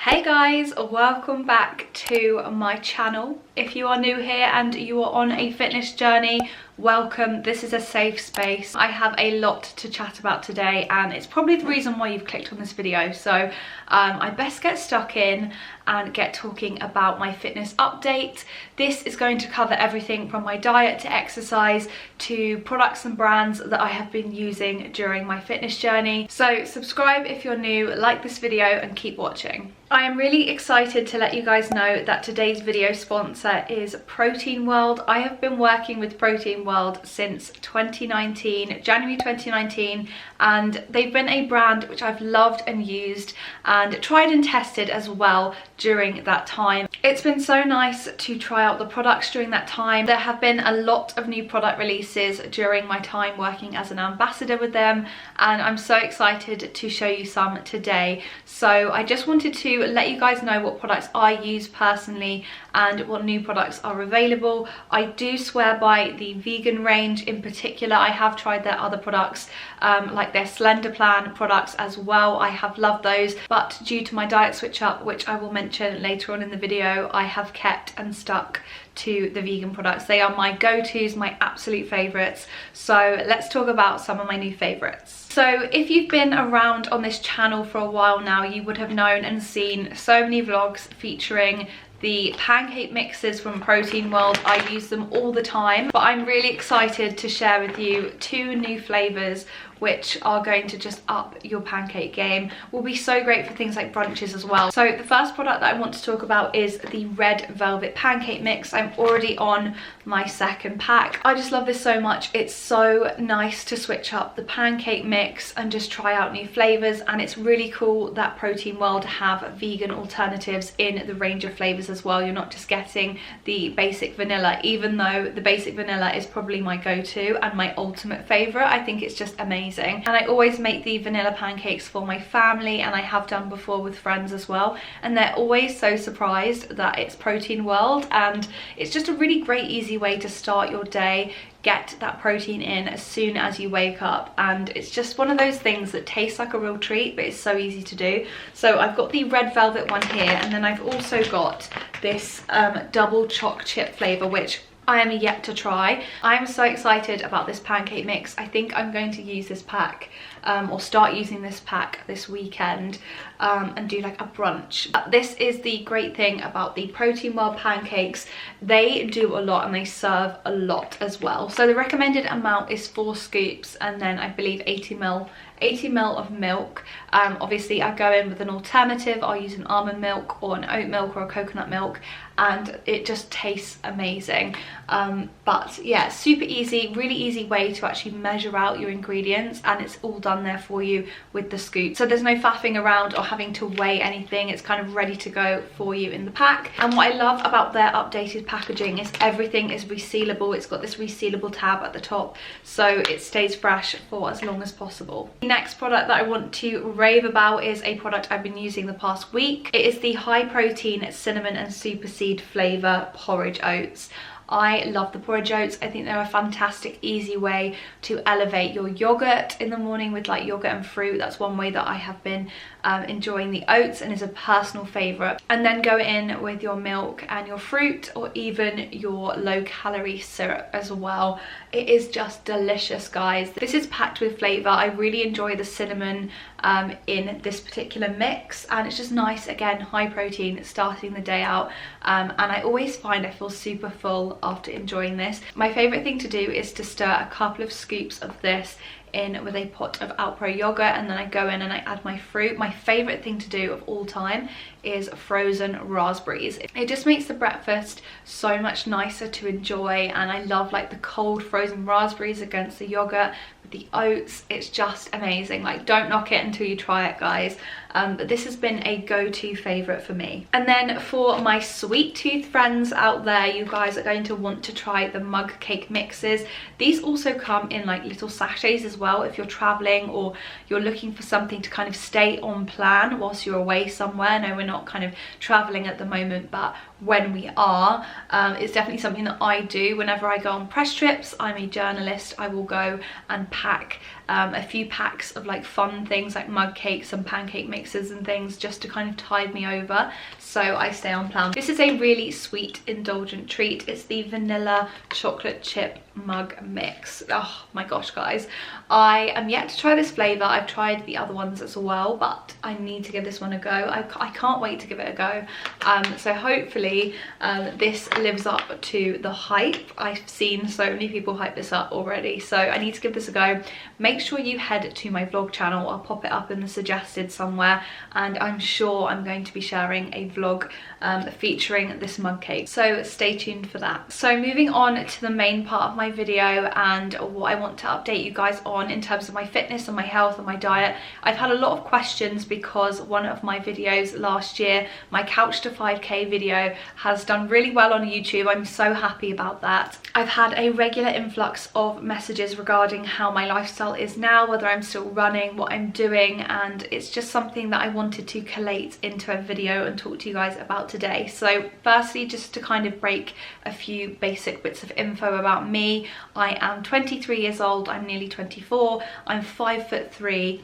Hey guys, welcome back to my channel. If you are new here and you are on a fitness journey, welcome. This is a safe space. I have a lot to chat about today and it's probably the reason why you've clicked on this video. So I best get stuck in and get talking about my fitness update. This is going to cover everything from my diet to exercise to products and brands that I have been using during my fitness journey. So subscribe if you're new, like this video and keep watching. I am really excited to let you guys know that today's video sponsor is Protein World. I have been working with Protein World since 2019, January 2019, and they've been a brand which I've loved and used and tried and tested as well during that time. It's been so nice to try out the products during that time. There have been a lot of new product releases during my time working as an ambassador with them, and I'm so excited to show you some today. So I just wanted to let you guys know what products I use personally and what new products are available. I do swear by the vegan range in particular. I have tried their other products, like their Slender Plan products as well. I have loved those, but due to my diet switch up, which I will mention later on in the video, I have kept and stuck to the vegan products. They are my go-tos, my absolute favorites. So let's talk about some of my new favorites. So if you've been around on this channel for a while now, you would have known and seen so many vlogs featuring the pancake mixes from Protein World. I use them all the time, but I'm really excited to share with you two new flavors which are going to just up your pancake game. Will be so great for things like brunches as well. So the first product that I want to talk about is the red velvet pancake mix. I'm already on my second pack. I just love this so much. It's so nice to switch up the pancake mix and just try out new flavors, and it's really cool that Protein World have vegan alternatives in the range of flavors as well. You're not just getting the basic vanilla, even though the basic vanilla is probably my go-to and my ultimate favorite. I think it's just amazing. And I always make the vanilla pancakes for my family, and I have done before with friends as well, and they're always so surprised that it's Protein World. And it's just a really great easy way to start your day, get that protein in as soon as you wake up, and it's just one of those things that tastes like a real treat, but it's so easy to do. So I've got the red velvet one here, and then I've also got this double choc chip flavor, which I am yet to try. I'm so excited about this pancake mix. I think I'm going to use this pack or start using this pack this weekend and do like a brunch. This is the great thing about the Protein World pancakes. They do a lot and they serve a lot as well. So the recommended amount is 4 scoops and then I believe 80 ml of milk. Obviously I go in with an alternative. I'll use an almond milk or an oat milk or a coconut milk, and it just tastes amazing. But yeah, super easy, really easy way to actually measure out your ingredients, and it's all done there for you with the scoop. So there's no faffing around or having to weigh anything. It's kind of ready to go for you in the pack. And what I love about their updated packaging is everything is resealable. It's got this resealable tab at the top, so it stays fresh for as long as possible. The next product that I want to rave about is a product I've been using the past week. It is the high protein cinnamon and super seed flavor porridge oats. I love the porridge oats. I think they're a fantastic easy way to elevate your yogurt in the morning with like yogurt and fruit. That's one way that I have been enjoying the oats and is a personal favorite. And then go in with your milk and your fruit, or even your low calorie syrup as well. It is just delicious, guys. This is packed with flavor. I really enjoy the cinnamon in this particular mix, and it's just nice, again, high protein starting the day out. And I always find I feel super full after enjoying this. My favorite thing to do is to stir a couple of scoops of this in with a pot of Alpro yogurt, and then I go in and I add my fruit. My favorite thing to do of all time is frozen raspberries. It just makes the breakfast so much nicer to enjoy, and I love like the cold frozen raspberries against the yogurt with the oats. It's just amazing. Like, don't knock it until you try it, guys. But this has been a go-to favorite for me. And then for my sweet tooth friends out there, you guys are going to want to try the mug cake mixes. These also come in like little sachets as well if you're traveling or you're looking for something to kind of stay on plan whilst you're away somewhere. No, we're not kind of traveling at the moment, but when we are, it's definitely something that I do whenever I go on press trips. I'm a journalist. I will go and pack a few packs of like fun things like mug cakes and pancake mixes and things, just to kind of tide me over so I stay on plan. This is a really sweet indulgent treat. It's the vanilla chocolate chip mug mix. Oh my gosh, guys, I am yet to try this flavor. I've tried the other ones as well, but I need to give this one a go. I can't wait to give it a go. So hopefully this lives up to the hype. I've seen so many people hype this up already, so I need to give this a go. Make sure you head to my vlog channel. I'll pop it up in the suggested somewhere, and I'm sure I'm going to be sharing a vlog featuring this mug cake, so stay tuned for that. So moving on to the main part of my video and what I want to update you guys on in terms of my fitness and my health and my diet. I've had a lot of questions because one of my videos last year, my couch to 5k video, has done really well on YouTube. I'm so happy about that. I've had a regular influx of messages regarding how my lifestyle is now, whether I'm still running, what I'm doing, and it's just something that I wanted to collate into a video and talk to you guys about today. So firstly, just to kind of break a few basic bits of info about me. I am 23 years old. I'm nearly 24. I'm 5'3".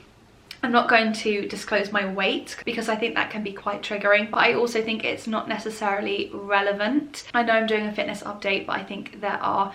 I'm not going to disclose my weight because I think that can be quite triggering, but I also think it's not necessarily relevant. I know I'm doing a fitness update, but I think there are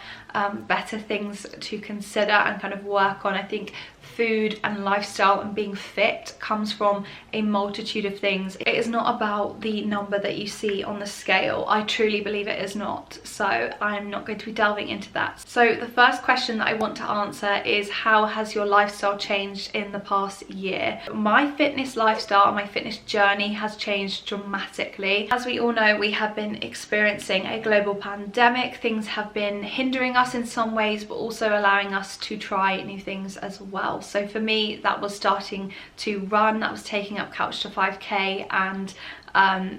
better things to consider and kind of work on. I think food and lifestyle and being fit comes from a multitude of things. It is not about the number that you see on the scale. I truly believe it is not, so I'm not going to be delving into that. So the first question that I want to answer is, how has your lifestyle changed in the past year? My fitness lifestyle and my fitness journey has changed dramatically. As we all know, we have been experiencing a global pandemic. Things have been hindering us in some ways, but also allowing us to try new things as well. So for me, that was starting to run, that was taking up couch to 5k, and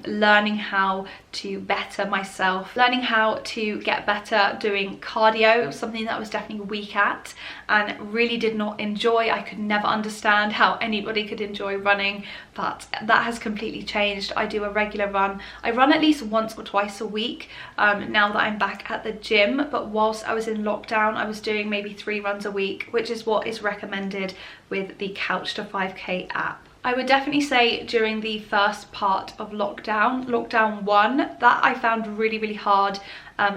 learning how to better myself, learning how to get better doing cardio. It was something that I was definitely weak at and really did not enjoy. I could never understand how anybody could enjoy running, but that has completely changed. I do a regular run. I run at least once or twice a week now that I'm back at the gym, but whilst I was in lockdown, I was doing maybe 3 runs a week, which is what is recommended with the couch to 5k app. I would definitely say during the first part of lockdown 1, that I found really hard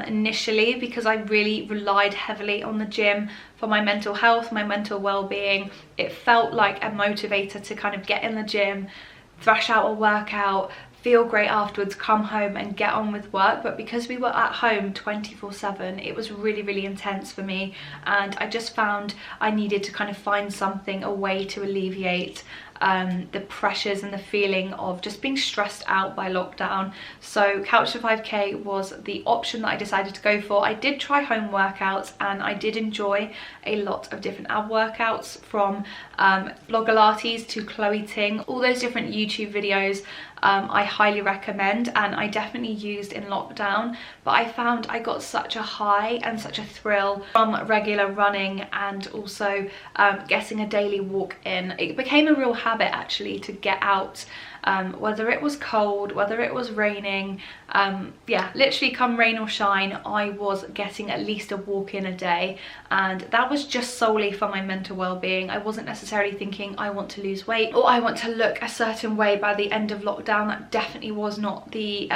initially, because I really relied heavily on the gym for my mental health, my mental well-being. It felt like a motivator to kind of get in the gym, thrash out a workout, feel great afterwards, come home and get on with work. But because we were at home 24/7, it was really intense for me, and I just found I needed to kind of find something, a way to alleviate the pressures and the feeling of just being stressed out by lockdown. So couch to 5k was the option that I decided to go for. I did try home workouts, and I did enjoy a lot of different ab workouts, from Blogilates to Chloe Ting, all those different YouTube videos. I highly recommend, and I definitely used in lockdown, but I found I got such a high and such a thrill from regular running, and also getting a daily walk in. It became a real habit actually to get out, whether it was cold, whether it was raining, yeah, literally come rain or shine, I was getting at least a walk in a day, and that was just solely for my mental well-being. I wasn't necessarily thinking I want to lose weight or I want to look a certain way by the end of lockdown. That definitely was not the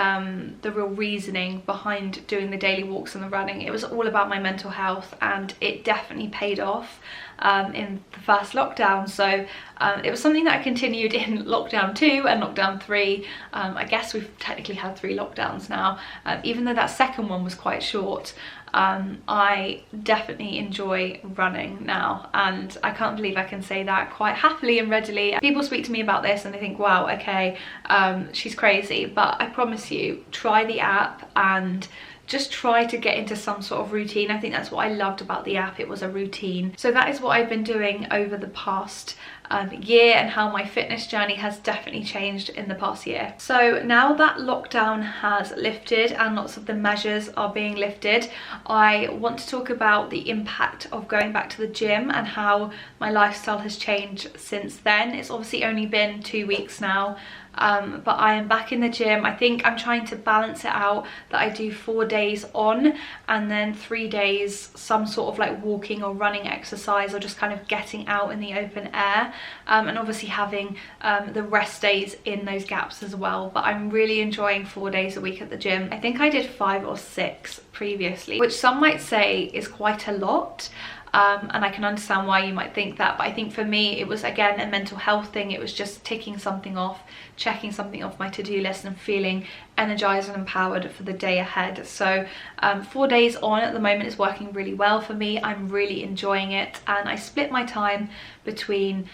real reasoning behind doing the daily walks and the running. It was all about my mental health, and it definitely paid off in the first lockdown. So it was something that I continued in lockdown 2 and lockdown 3. I guess we've technically had 3 lockdowns now, even though that second one was quite short. I definitely enjoy running now, and I can't believe I can say that quite happily and readily. People speak to me about this and they think, wow, okay, she's crazy, but I promise you, try the app and just try to get into some sort of routine. I think that's what I loved about the app. It was a routine. So that is what I've been doing over the past year, and how my fitness journey has definitely changed in the past year. So now that lockdown has lifted and lots of the measures are being lifted, I want to talk about the impact of going back to the gym and how my lifestyle has changed since then. It's obviously only been 2 weeks now. but I am back in the gym. I think I'm trying to balance it out that I do 4 days on and then 3 days some sort of like walking or running exercise, or just kind of getting out in the open air, and obviously having the rest days in those gaps as well. But I'm really enjoying 4 days a week at the gym. I think I did 5 or 6 previously, which some might say is quite a lot. And I can understand why you might think that, but I think for me it was again a mental health thing. It was just ticking something off, checking something off my to-do list and feeling energized and empowered for the day ahead. So 4 days on at the moment is working really well for me. I'm really enjoying it, and I split my time between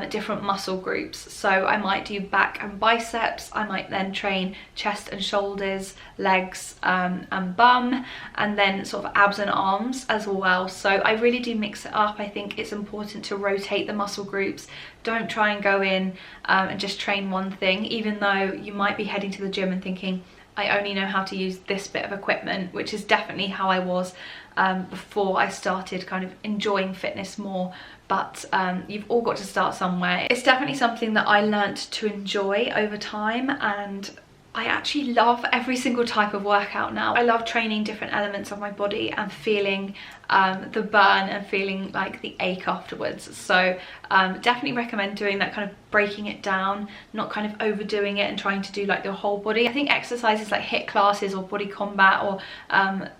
different muscle groups. So I might do back and biceps, I might then train chest and shoulders, legs and bum, and then sort of abs and arms as well. So I really do mix it up. I think it's important to rotate the muscle groups. Don't try and go in and just train one thing, even though you might be heading to the gym and thinking, I only know how to use this bit of equipment, which is definitely how I was before I started kind of enjoying fitness more. But you've all got to start somewhere. It's definitely something that I learnt to enjoy over time, and I actually love every single type of workout now. I love training different elements of my body and feeling the burn and feeling like the ache afterwards. So definitely recommend doing that, kind of breaking it down, not kind of overdoing it and trying to do like the whole body. I think exercises like HIIT classes or body combat or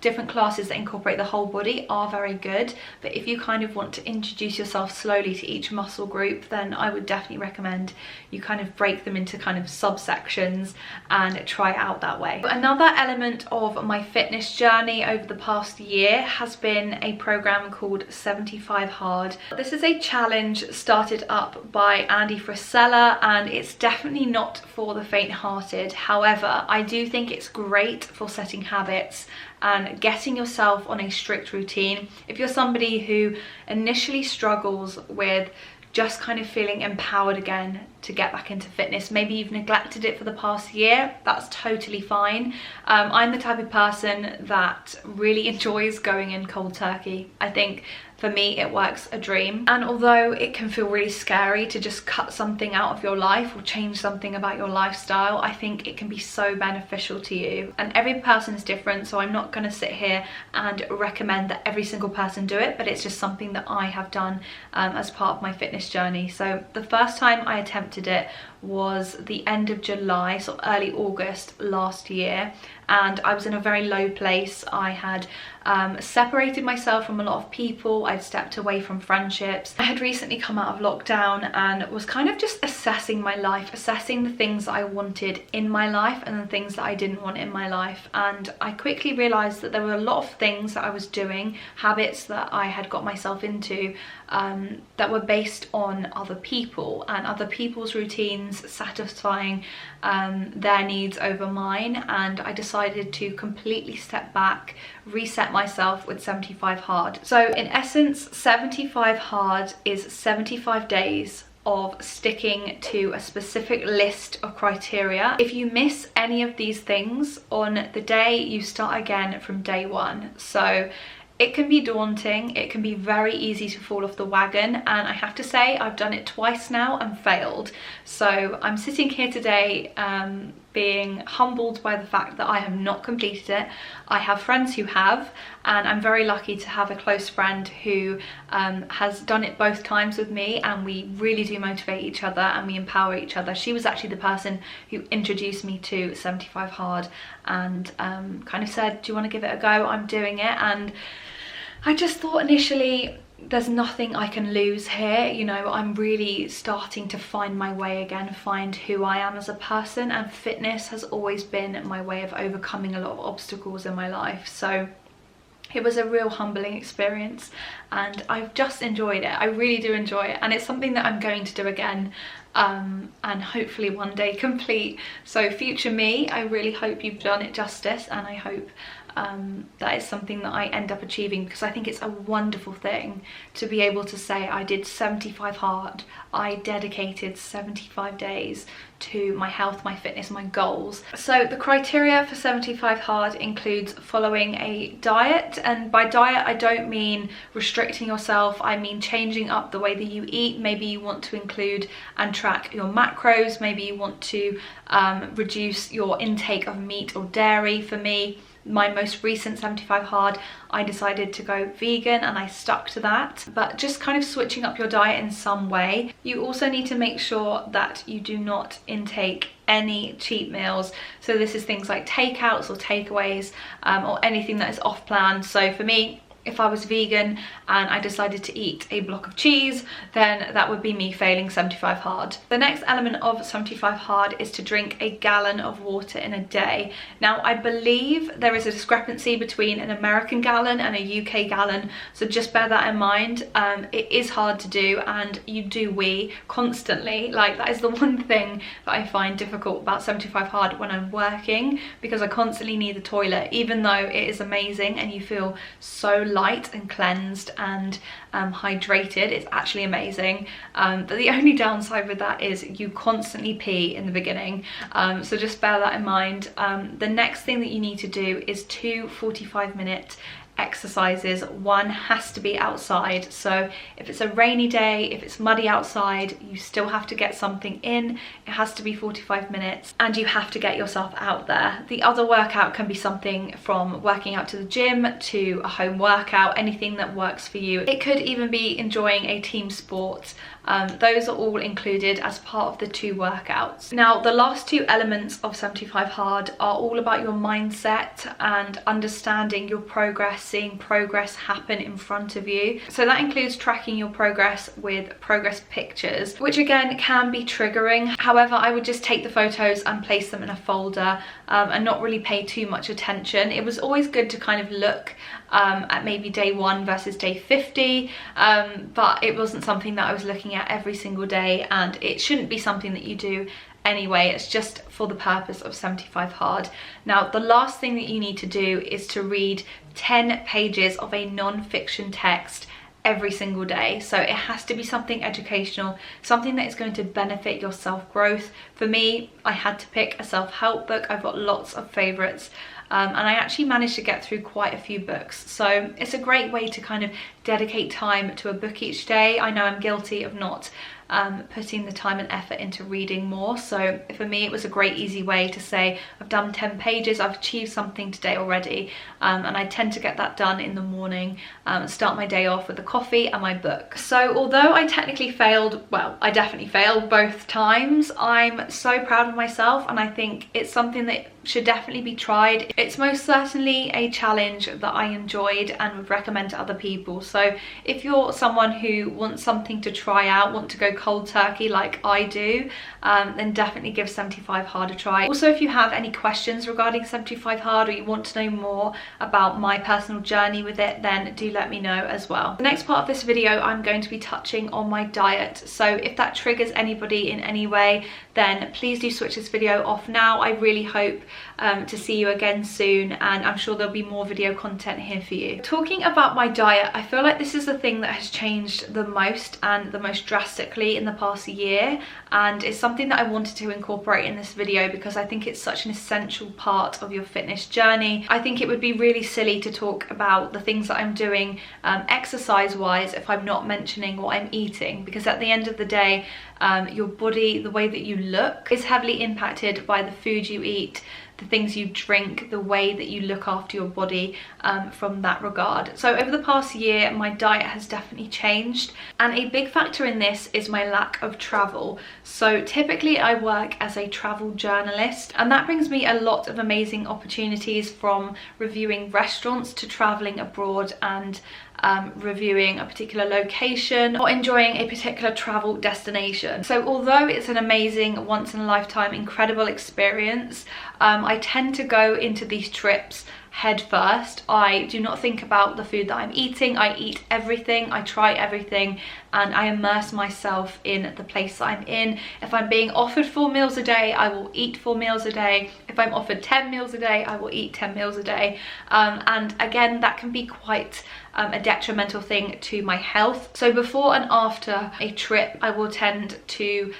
different classes that incorporate the whole body are very good, but if you kind of want to introduce yourself slowly to each muscle group, then I would definitely recommend you kind of break them into kind of subsections and try it out that way. Another element of my fitness journey over the past year has been a program called 75 Hard. This is a challenge started up by Andy Frisella, and it's definitely not for the faint-hearted. However, I do think it's great for setting habits and getting yourself on a strict routine. If you're somebody who initially struggles with just kind of feeling empowered again to get back into fitness, maybe you've neglected it for the past year, that's totally fine. I'm the type of person that really enjoys going in cold turkey. I think for me it works a dream, and although it can feel really scary to just cut something out of your life or change something about your lifestyle, I think it can be so beneficial to you. And every person is different, so I'm not going to sit here and recommend that every single person do it, but it's just something that I have done as part of my fitness journey. So the first time I attempted it was the end of July, sort of early August last year, and I was in a very low place. I had separated myself from a lot of people. I'd stepped away from friendships. I had recently come out of lockdown and was kind of just assessing my life, assessing the things that I wanted in my life and the things that I didn't want in my life. And I quickly realised that there were a lot of things that I was doing, habits that I had got myself into, that were based on other people and other people's routines, satisfying their needs over mine. And I decided to completely step back, reset myself with 75 Hard. So in essence, 75 Hard is 75 days of sticking to a specific list of criteria. If you miss any of these things on the day, you start again from day one. So it can be daunting, it can be very easy to fall off the wagon, and I have to say I've done it twice now and failed. So I'm sitting here today being humbled by the fact that I have not completed it. I have friends who have, and I'm very lucky to have a close friend who has done it both times with me, and we really do motivate each other and we empower each other. She was actually the person who introduced me to 75 Hard and kind of said, do you want to give it a go? I'm doing it. And I just thought initially, there's nothing I can lose here. You know, I'm really starting to find my way again, find who I am as a person, and fitness has always been my way of overcoming a lot of obstacles in my life. So it was a real humbling experience, and I've just enjoyed it. I really do enjoy it, and it's something that I'm going to do again, and hopefully one day complete. So future me, I really hope you've done it justice, and I hope that is something that I end up achieving, because I think it's a wonderful thing to be able to say I did 75 hard, I dedicated 75 days to my health, my fitness, my goals. So the criteria for 75 hard includes following a diet, and by diet I don't mean restricting yourself, I mean changing up the way that you eat. Maybe you want to include and track your macros, maybe you want to reduce your intake of meat or dairy. For me, my most recent 75 hard, I decided to go vegan and I stuck to that. But just kind of switching up your diet in some way. You also need to make sure that you do not intake any cheat meals. So this is things like takeouts or takeaways, or anything that is off plan. So for me, if I was vegan and I decided to eat a block of cheese, then that would be me failing 75 hard. The next element of 75 hard is to drink a gallon of water in a day. Now, I believe there is a discrepancy between an American gallon and a UK gallon, so just bear that in mind. It is hard to do, and you do wee constantly. Like, that is the one thing that I find difficult about 75 hard when I'm working, because I constantly need the toilet, even though it is amazing and you feel so light and cleansed and hydrated. It's actually amazing, but the only downside with that is you constantly pee in the beginning, so just bear that in mind. The next thing that you need to do is 2 45-minute exercises. One has to be outside, so if it's a rainy day, if it's muddy outside, you still have to get something in. It has to be 45 minutes and you have to get yourself out there. The other workout can be something from working out to the gym to a home workout, anything that works for you. It could even be enjoying a team sport. Those are all included as part of the 2 workouts. Now, the last 2 elements of 75 hard are all about your mindset and understanding your progress, seeing progress happen in front of you. So that includes tracking your progress with progress pictures, which again can be triggering. However, I would just take the photos and place them in a folder, and not really pay too much attention. It was always good to kind of look at maybe day 1 versus day 50, but it wasn't something that I was looking at every single day, and it shouldn't be something that you do anyway. It's just for the purpose of 75 hard. Now, the last thing that you need to do is to read 10 pages of a non-fiction text every single day. So it has to be something educational, something that is going to benefit your self-growth. For me, I had to pick a self-help book. I've got lots of favorites, and I actually managed to get through quite a few books. So it's a great way to kind of dedicate time to a book each day. I know I'm guilty of not putting the time and effort into reading more, so for me it was a great easy way to say I've done 10 pages, I've achieved something today already, and I tend to get that done in the morning, start my day off with a coffee and my book. So although I technically failed, well, I definitely failed both times, I'm so proud of myself, and I think it's something that should definitely be tried. It's most certainly a challenge that I enjoyed and would recommend to other people. So if you're someone who wants something to try out, want to go cold turkey like I do, then definitely give 75 hard a try. Also, if you have any questions regarding 75 hard, or you want to know more about my personal journey with it, then do let me know as well. The next part of this video, I'm going to be touching on my diet. So if that triggers anybody in any way, then please do switch this video off now. I really hope to see you again soon, and I'm sure there'll be more video content here for you. Talking about my diet, I feel like this is the thing that has changed the most and the most drastically in the past year, and it's something that I wanted to incorporate in this video because I think it's such an essential part of your fitness journey. I think it would be really silly to talk about the things that I'm doing exercise wise if I'm not mentioning what I'm eating, because at the end of the day, your body, the way that you look, is heavily impacted by the food you eat, the things you drink, the way that you look after your body from that regard. So over the past year, my diet has definitely changed, and a big factor in this is my lack of travel. So typically I work as a travel journalist, and that brings me a lot of amazing opportunities, from reviewing restaurants to traveling abroad and reviewing a particular location or enjoying a particular travel destination. So although it's an amazing, once in a lifetime, incredible experience, I tend to go into these trips head first. I do not think about the food that I'm eating. I eat everything, I try everything, and I immerse myself in the place that I'm in. If I'm being offered 4 meals a day, I will eat 4 meals a day. If I'm offered 10 meals a day, I will eat 10 meals a day. And again, that can be quite a detrimental thing to my health. So before and after a trip, I will tend to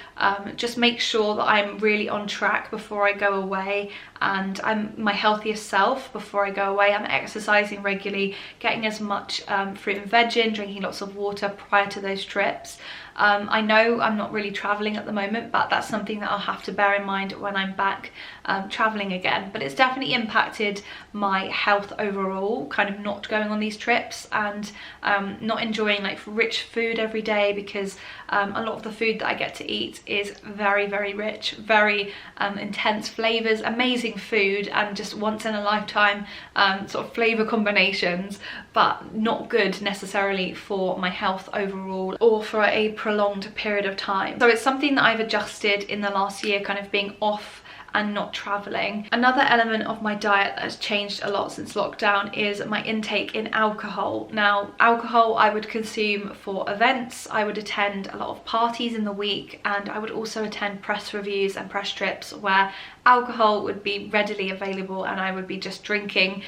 just make sure that I'm really on track before I go away, and I'm my healthiest self before I go away. I'm exercising regularly, getting as much fruit and veg in, drinking lots of water prior to those trips. I know I'm not really traveling at the moment, but that's something that I'll have to bear in mind when I'm back traveling again. But it's definitely impacted my health overall, kind of not going on these trips and not enjoying like rich food every day, because a lot of the food that I get to eat is very, very rich, very intense flavors, amazing food, and just once in a lifetime sort of flavor combinations, but not good necessarily for my health overall or for a prolonged period of time. So it's something that I've adjusted in the last year, kind of being off and not traveling. Another element of my diet that has changed a lot since lockdown is my intake in alcohol. Now, alcohol I would consume for events, I would attend a lot of parties in the week, and I would also attend press reviews and press trips where alcohol would be readily available and I would be just drinking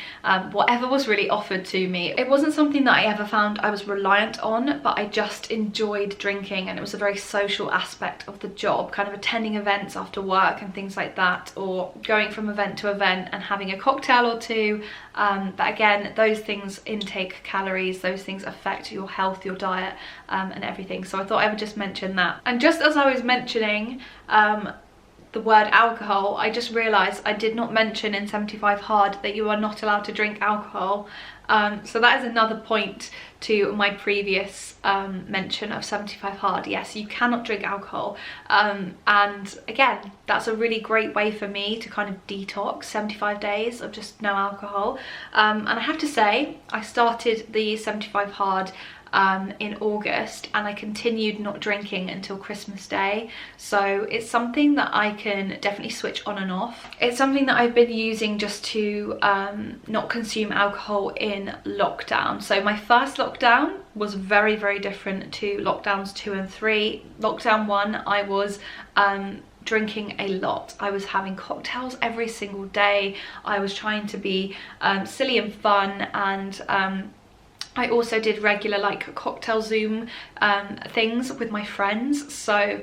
whatever was really offered to me. It wasn't something that I ever found I was reliant on, but I just enjoyed drinking, and it was a very social aspect of the job, kind of attending events after work and things like that, or going from event to event and having a cocktail or two. But again, those things intake calories, those things affect your health, your diet, and everything. So I thought I would just mention that. And just as I was mentioning the word alcohol, I just realized I did not mention in 75 Hard that you are not allowed to drink alcohol. So that is another point to my previous mention of 75 Hard. Yes, you cannot drink alcohol, and again, that's a really great way for me to kind of detox 75 days of just no alcohol. And I have to say, I started the 75 Hard in August, and I continued not drinking until Christmas Day. So it's something that I can definitely switch on and off. It's something that I've been using just to not consume alcohol in lockdown. So my first lockdown was very, very different to lockdowns 2 and 3. Lockdown 1, I was drinking a lot. I was having cocktails every single day. I was trying to be silly and fun, and I also did regular like cocktail Zoom things with my friends. So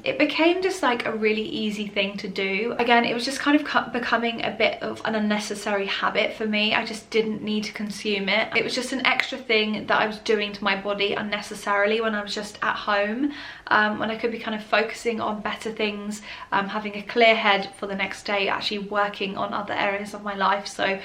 it became just like a really easy thing to do. Again, it was just kind of becoming a bit of an unnecessary habit for me. I just didn't need to consume it. It was just an extra thing that I was doing to my body unnecessarily when I was just at home, when I could be kind of focusing on better things, having a clear head for the next day, actually working on other areas of my life. So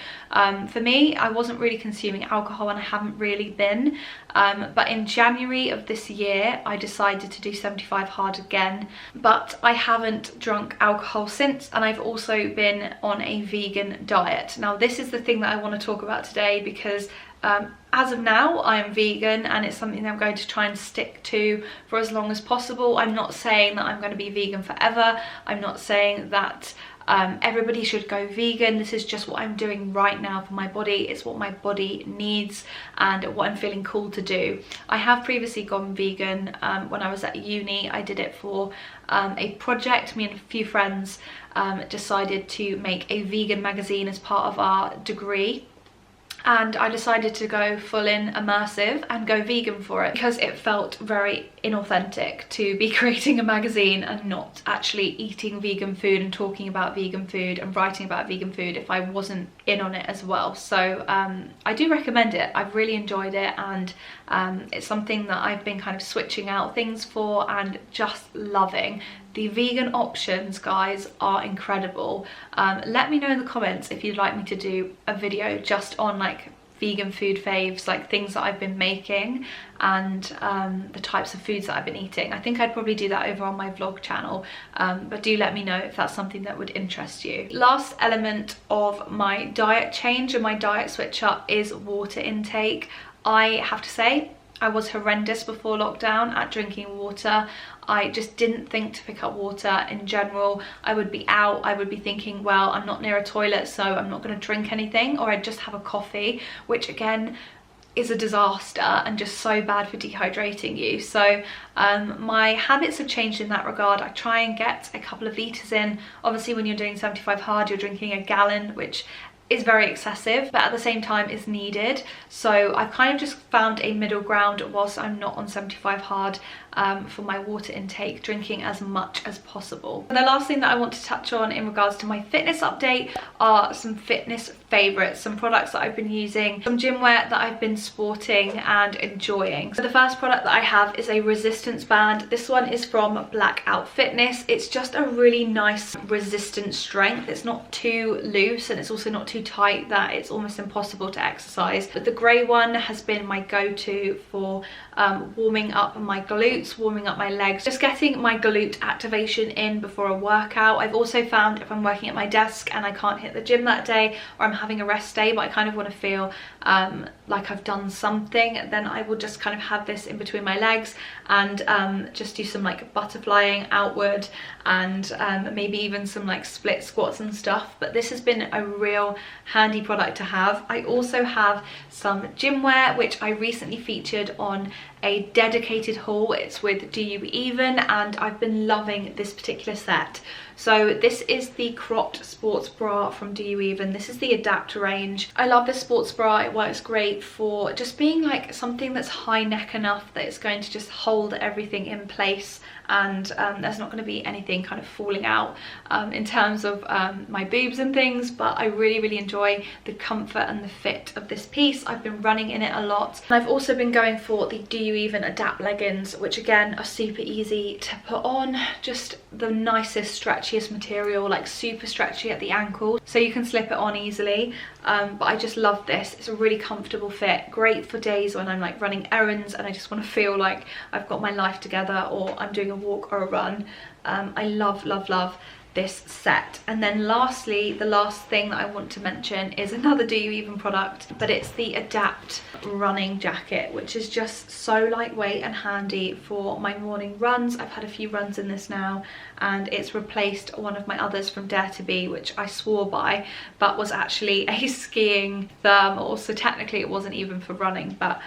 for me, I wasn't really consuming alcohol, and I haven't really been. But in January of this year, I decided to do 75 Hard again, but I haven't drunk alcohol since, and I've also been on a vegan diet. Now, this is the thing that I want to talk about today, because as of now, I am vegan, and it's something that I'm going to try and stick to for as long as possible. I'm not saying that I'm going to be vegan forever. I'm not saying that everybody should go vegan. This is just what I'm doing right now for my body. It's what my body needs and what I'm feeling called to do. I have previously gone vegan when I was at uni. I did it for a project. Me and a few friends decided to make a vegan magazine as part of our degree. And I decided to go full in immersive and go vegan for it, because it felt very inauthentic to be creating a magazine and not actually eating vegan food and talking about vegan food and writing about vegan food if I wasn't in on it as well. So I do recommend it. I've really enjoyed it, and it's something that I've been kind of switching out things for and just loving. The vegan options, guys, are incredible. Let me know in the comments if you'd like me to do a video just on like vegan food faves, like things that I've been making and the types of foods that I've been eating. I think I'd probably do that over on my vlog channel, but do let me know if that's something that would interest you. Last element of my diet change and my diet switch up is water intake. I have to say, I was horrendous before lockdown at drinking water. I just didn't think to pick up water in general. I would be out, I would be thinking, well, I'm not near a toilet, so I'm not going to drink anything, or I'd just have a coffee, which again, is a disaster and just so bad for dehydrating you. So my habits have changed in that regard. I try and get a couple of litres in. Obviously when you're doing 75 hard, you're drinking a gallon, which is very excessive, but at the same time is needed. So I've kind of just found a middle ground whilst I'm not on 75 hard for my water intake, drinking as much as possible. And the last thing that I want to touch on in regards to my fitness update are some fitness favourites, some products that I've been using, some gym wear that I've been sporting and enjoying. So the first product that I have is a resistance band. This one is from Blackout Fitness. It's just a really nice resistant strength. It's not too loose and it's also not too tight that it's almost impossible to exercise. But the grey one has been my go-to for warming up my glutes, warming up my legs, just getting my glute activation in before a workout. I've also found if I'm working at my desk and I can't hit the gym that day, or I'm having a rest day but I kind of want to feel like I've done something, then I will just kind of have this in between my legs and just do some like butterflying outward and maybe even some like split squats and stuff. But this has been a real handy product to have. I also have some gym wear which I recently featured on a dedicated haul. It's with Do You Even, and I've been loving this particular set. So this is the cropped sports bra from Do You Even. This is the Adapt range. I love this sports bra. It works great for just being like something that's high neck enough that it's going to just hold everything in place, and there's not going to be anything kind of falling out in terms of my boobs and things. But I really enjoy the comfort and the fit of this piece. I've been running in it a lot, and I've also been going for the Do You Even Adapt leggings, which again are super easy to put on. Just the nicest stretchiest material, like super stretchy at the ankle, so you can slip it on easily. But I just love this. It's a really comfortable fit, great for days when I'm like running errands and I just want to feel like I've got my life together, or I'm doing a walk or a run. I love this set. And then lastly, the last thing that I want to mention is another Do You Even product, but it's the Adapt running jacket, which is just so lightweight and handy for my morning runs. I've had a few runs in this now, and it's replaced one of my others from Dare to Be, which I swore by but was actually a skiing thermal, so technically it wasn't even for running. But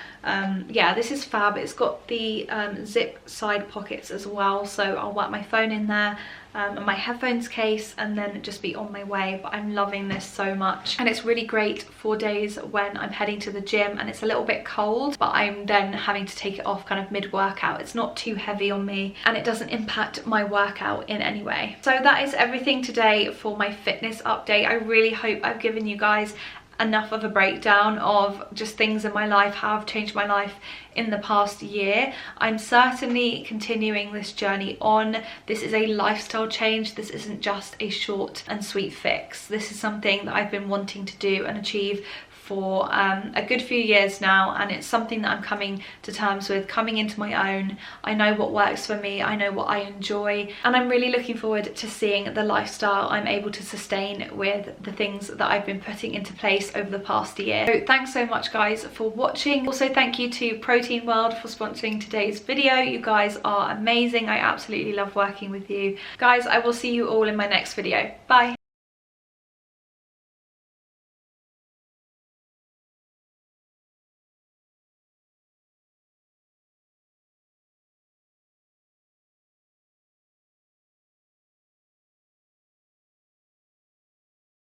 yeah, this is fab. It's got the zip side pockets as well, so I'll whack my phone in there and my headphones case and then just be on my way. But I'm loving this so much, and it's really great for days when I'm heading to the gym and it's a little bit cold, but I'm then having to take it off kind of mid-workout. It's not too heavy on me and it doesn't impact my workout in any way. So that is everything today for my fitness update. I really hope I've given you guys enough of a breakdown of just things in my life, how I've changed my life in the past year. I'm certainly continuing this journey on. This is a lifestyle change. This isn't just a short and sweet fix. This is something that I've been wanting to do and achieve for a good few years now, and it's something that I'm coming to terms with, coming into my own. I know what works for me, I know what I enjoy, and I'm really looking forward to seeing the lifestyle I'm able to sustain with the things that I've been putting into place over the past year. So thanks so much guys for watching. Also thank you to Protein World for sponsoring today's video. You guys are amazing. I absolutely love working with you guys. I will see you all in my next video. Bye.